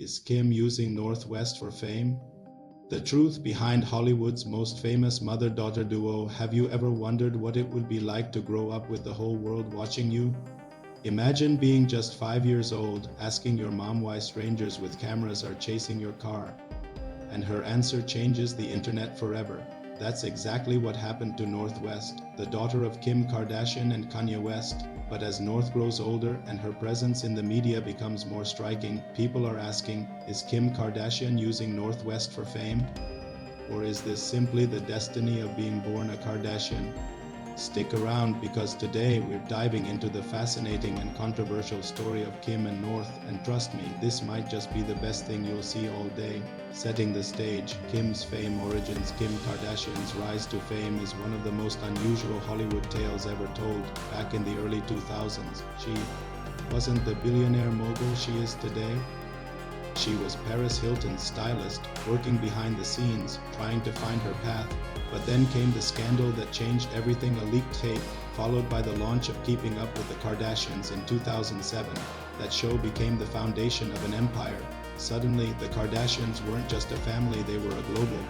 Is Kim using Northwest for fame? The truth behind Hollywood's most famous mother-daughter duo. Have you ever wondered what it would be like to grow up with the whole world watching you? Imagine being just 5 years old, asking your mom why strangers with cameras are chasing your car, and her answer changes the internet forever. That's exactly what happened to Northwest, the daughter of Kim Kardashian and Kanye West. But as North grows older and her presence in the media becomes more striking, people are asking, is Kim Kardashian using Northwest for fame? Or is this simply the destiny of being born a Kardashian? Stick around because today we're diving into the fascinating and controversial story of Kim and North, and trust me, this might just be the best thing you'll see all day. Setting the stage, Kim's fame origins. Kim Kardashian's rise to fame is one of the most unusual Hollywood tales ever told. Back in the early 2000s, she wasn't the billionaire mogul she is today. She was Paris Hilton's stylist, working behind the scenes, trying to find her path. But then came the scandal that changed everything, a leaked tape, followed by the launch of Keeping Up with the Kardashians in 2007. That show became the foundation of an empire. Suddenly, the Kardashians weren't just a family, they were a global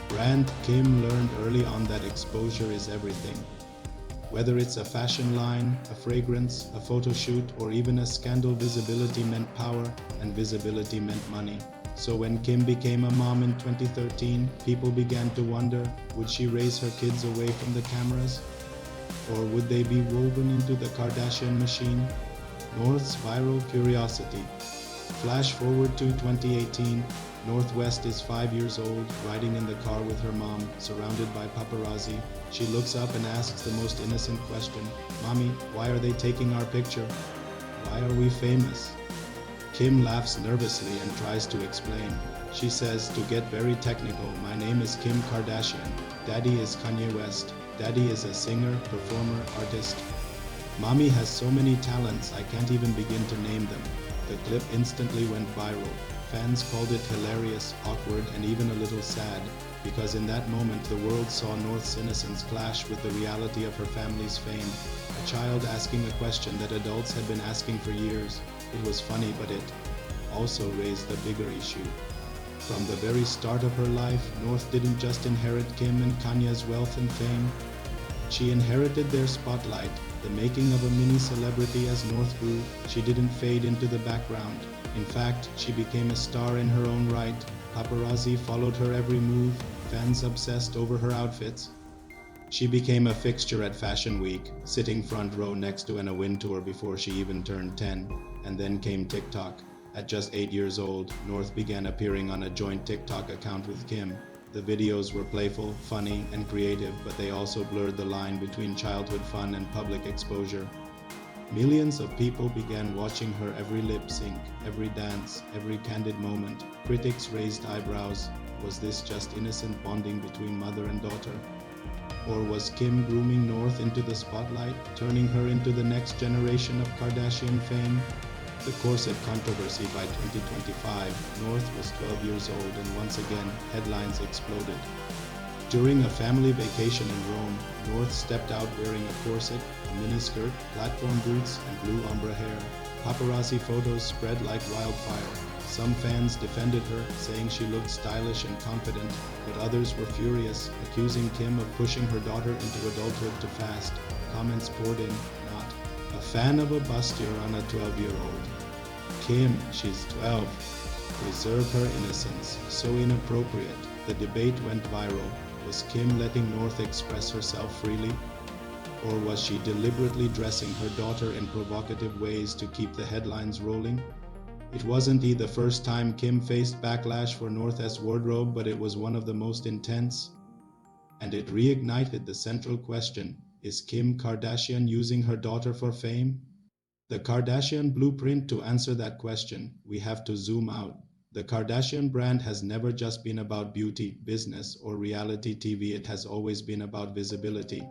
brand. Kim learned early on that exposure is everything. Whether it's a fashion line, a fragrance, a photo shoot, or even a scandal, visibility meant power, and visibility meant money. So when Kim became a mom in 2013, people began to wonder, would she raise her kids away from the cameras? Or would they be woven into the Kardashian machine? North's viral curiosity. Flash forward to 2018, Northwest is 5 years old, riding in the car with her mom, surrounded by paparazzi. She looks up and asks the most innocent question, "Mommy, why are they taking our picture? Why are we famous?" Kim laughs nervously and tries to explain. She says, to get very technical, "My name is Kim Kardashian. Daddy is Kanye West. Daddy is a singer, performer, artist. Mommy has so many talents I can't even begin to name them." The clip instantly went viral. Fans called it hilarious, awkward, and even a little sad, because in that moment the world saw North's innocence clash with the reality of her family's fame. A child asking a question that adults had been asking for years. It was funny, but it also raised a bigger issue. From the very start of her life, North didn't just inherit Kim and Kanye's wealth and fame. She inherited their spotlight, the making of a mini celebrity. As North grew, she didn't fade into the background. In fact, she became a star in her own right. Paparazzi followed her every move, fans obsessed over her outfits. She became a fixture at Fashion Week, sitting front row next to Anna Wintour before she even turned 10. And then came TikTok. At just 8 years old, North began appearing on a joint TikTok account with Kim. The videos were playful, funny, and creative, but they also blurred the line between childhood fun and public exposure. Millions of people began watching her every lip sync, every dance, every candid moment. Critics raised eyebrows. Was this just innocent bonding between mother and daughter? Or was Kim grooming North into the spotlight, turning her into the next generation of Kardashian fame? The corset controversy. By 2025, North was 12 years old, and once again, headlines exploded. During a family vacation in Rome, North stepped out wearing a corset, a miniskirt, platform boots, and blue ombre hair. Paparazzi photos spread like wildfire. Some fans defended her, saying she looked stylish and confident, but others were furious, accusing Kim of pushing her daughter into adulthood too fast. Comments poured in, "Not a fan of a bustier on a 12-year-old. Kim, she's 12. Preserve her innocence. So inappropriate." The debate went viral. Was Kim letting North express herself freely? Or was she deliberately dressing her daughter in provocative ways to keep the headlines rolling? It wasn't the first time Kim faced backlash for North's wardrobe, but it was one of the most intense. And it reignited the central question, is Kim Kardashian using her daughter for fame? The Kardashian blueprint. To answer that question, we have to zoom out. The Kardashian brand has never just been about beauty, business, or reality TV. It has always been about visibility.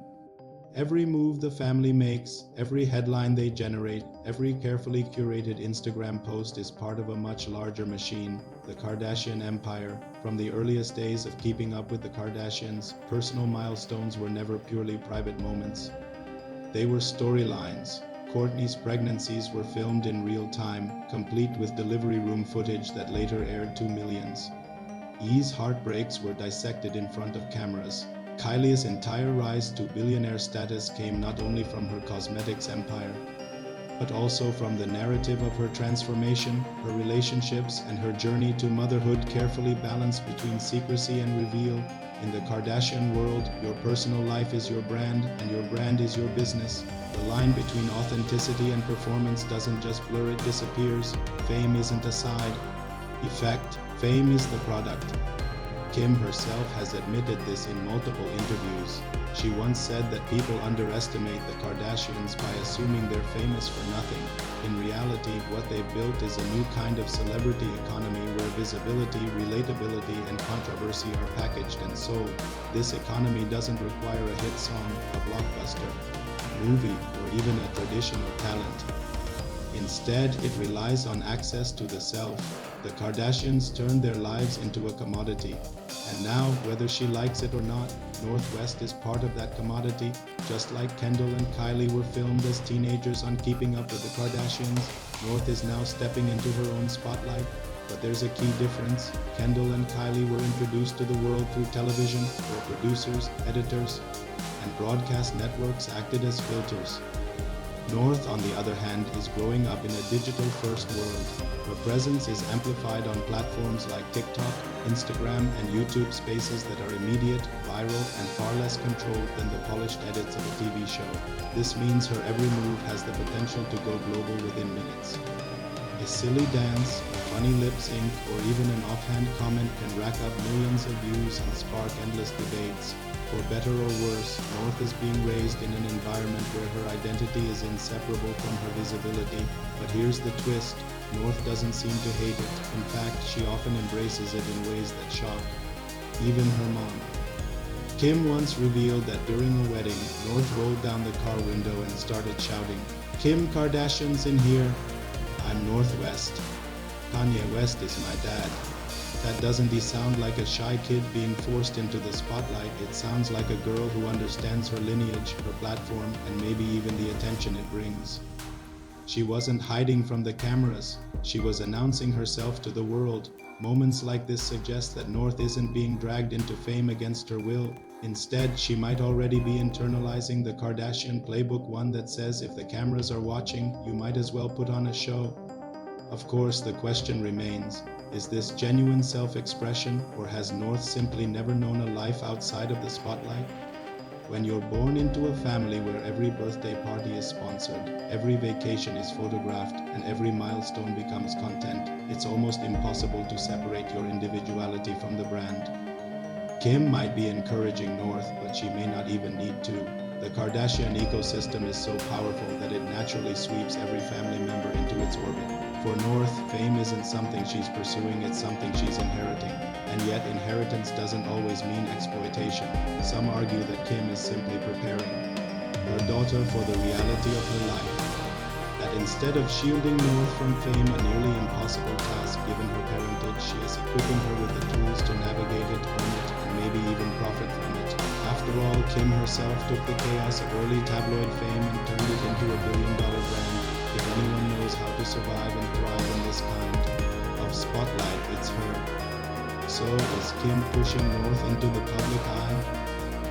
Every move the family makes, every headline they generate, every carefully curated Instagram post is part of a much larger machine, the Kardashian empire. From the earliest days of Keeping Up with the Kardashians, personal milestones were never purely private moments. They were storylines, Kourtney's pregnancies were filmed in real time, complete with delivery room footage that later aired to millions. Ye's heartbreaks were dissected in front of cameras. Kylie's entire rise to billionaire status came not only from her cosmetics empire, but also from the narrative of her transformation, her relationships, and her journey to motherhood, carefully balanced between secrecy and reveal. In the Kardashian world, your personal life is your brand, and your brand is your business. The line between authenticity and performance doesn't just blur, it disappears. Fame isn't a side effect, fame is the product. Kim herself has admitted this in multiple interviews. She once said that people underestimate the Kardashians by assuming they're famous for nothing. In reality, what they've built is a new kind of celebrity economy where visibility, relatability, and controversy are packaged and sold. This economy doesn't require a hit song, a blockbuster, movie, or even a traditional talent. Instead, it relies on access to the self. The Kardashians turned their lives into a commodity. And now, whether she likes it or not, North West is part of that commodity. Just like Kendall and Kylie were filmed as teenagers on Keeping Up with the Kardashians, North is now stepping into her own spotlight. But there's a key difference. Kendall and Kylie were introduced to the world through television, where producers, editors, and broadcast networks acted as filters. North, on the other hand, is growing up in a digital-first world. Her presence is amplified on platforms like TikTok, Instagram, and YouTube, spaces that are immediate, viral, and far less controlled than the polished edits of a TV show. This means her every move has the potential to go global within minutes. A silly dance, a funny lip sync, or even an offhand comment can rack up millions of views and spark endless debates. For better or worse, North is being raised in an environment where her identity is inseparable from her visibility. But here's the twist. North doesn't seem to hate it. In fact, she often embraces it in ways that shock even her mom. Kim once revealed that during a wedding, North rolled down the car window and started shouting, "Kim Kardashian's in here. I'm Northwest. Kanye West is my dad." That doesn't sound like a shy kid being forced into the spotlight. It sounds like a girl who understands her lineage, her platform, and maybe even the attention it brings. She wasn't hiding from the cameras. She was announcing herself to the world. Moments like this suggest that North isn't being dragged into fame against her will. Instead, she might already be internalizing the Kardashian playbook, one that says if the cameras are watching, you might as well put on a show. Of course, the question remains, is this genuine self-expression, or has North simply never known a life outside of the spotlight? When you're born into a family where every birthday party is sponsored, every vacation is photographed, and every milestone becomes content, it's almost impossible to separate your individuality from the brand. Kim might be encouraging North, but she may not even need to. The Kardashian ecosystem is so powerful that it naturally sweeps every family member into its orbit. For North, fame isn't something she's pursuing, it's something she's inheriting. And yet, inheritance doesn't always mean exploitation. Some argue that Kim is simply preparing her daughter for the reality of her life. That instead of shielding North from fame, a nearly impossible task given her parentage, she is equipping her with the tools to navigate it, own it, and maybe even profit from it. After all, Kim herself took the chaos of early tabloid fame and turned it into a billion-dollar brand. If anyone knows how to survive and thrive in this kind of spotlight, it's her. So, is Kim pushing North into the public eye?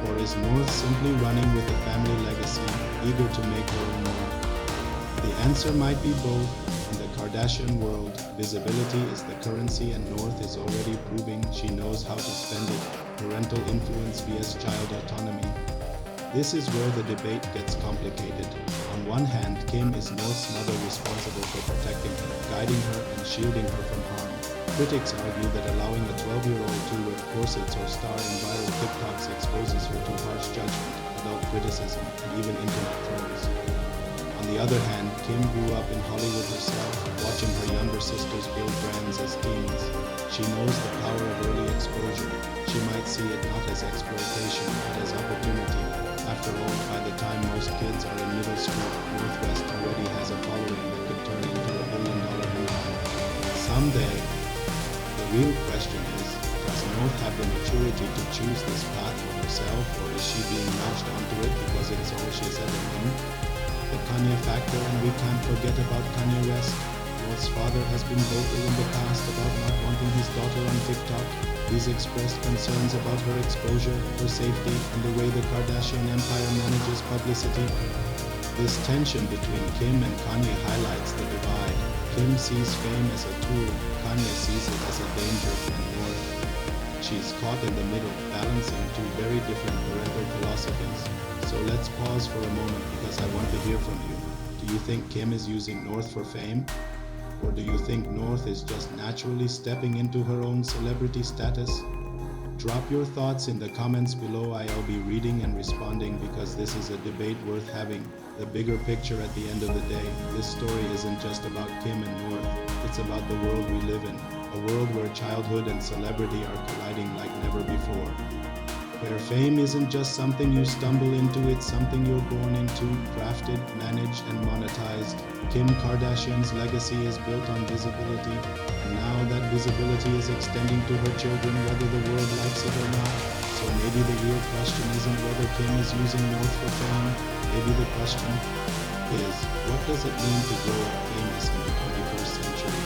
Or is North simply running with the family legacy, eager to make her own mark? The answer might be both. In the Kardashian world, visibility is the currency, and North is already proving she knows how to spend it. Parental influence vs. child autonomy. This is where the debate gets complicated. On one hand, Kim is North's mother, responsible for protecting her, guiding her, and shielding her from harm. Critics argue that allowing a 12-year-old to wear corsets or star in viral TikToks exposes her to harsh judgment, adult criticism, and even internet trolls. On the other hand, Kim grew up in Hollywood herself, watching her younger sisters build brands as teens. She knows the power of early exposure. She might see it not as exploitation, but as opportunity. After all, by the time most kids are in middle school, Northwest already has a following that could turn into a billion-dollar empire someday. The real question is, does North have the maturity to choose this path for herself, or is she being nudged onto it because it's all she's ever known? the Kanye factor, and we can't forget about Kanye West. North's father has been vocal in the past about not wanting his daughter on TikTok. He's expressed concerns about her exposure, her safety, and the way the Kardashian empire manages publicity. This tension between Kim and Kanye highlights the divide. Kim sees fame as a tool, Kanye sees it as a danger for North. She's caught in the middle, balancing two very different parental philosophies. So let's pause for a moment because I want to hear from you. Do you think Kim is using North for fame? Or do you think North is just naturally stepping into her own celebrity status? Drop your thoughts in the comments below. I'll be reading and responding because this is a debate worth having. The bigger picture at the end of the day, this story isn't just about Kim and North, it's about the world we live in, a world where childhood and celebrity are colliding like never before. Where fame isn't just something you stumble into, it's something you're born into, crafted, managed, and monetized. Kim Kardashian's legacy is built on visibility, and now that visibility is extending to her children whether the world likes it or not. So maybe the real question isn't whether Kim is using North for fame, maybe the question is, what does it mean to grow up famous in the 21st century?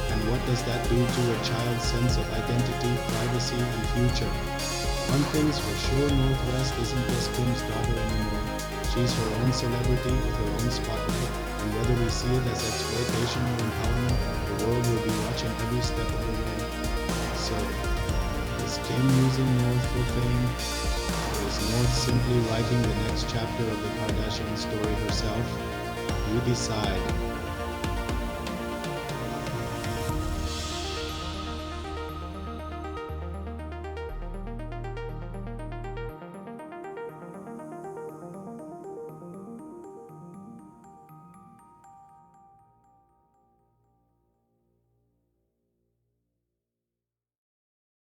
And what does that do to a child's sense of identity, privacy, and future? One thing's for sure, North West isn't just Kim's daughter anymore. She's her own celebrity with her own spotlight, and whether we see it as exploitation or empowerment, the world will be watching every step of the way. So, is Kim using North for fame? Or is North simply writing the next chapter of the Kardashian story herself? You decide.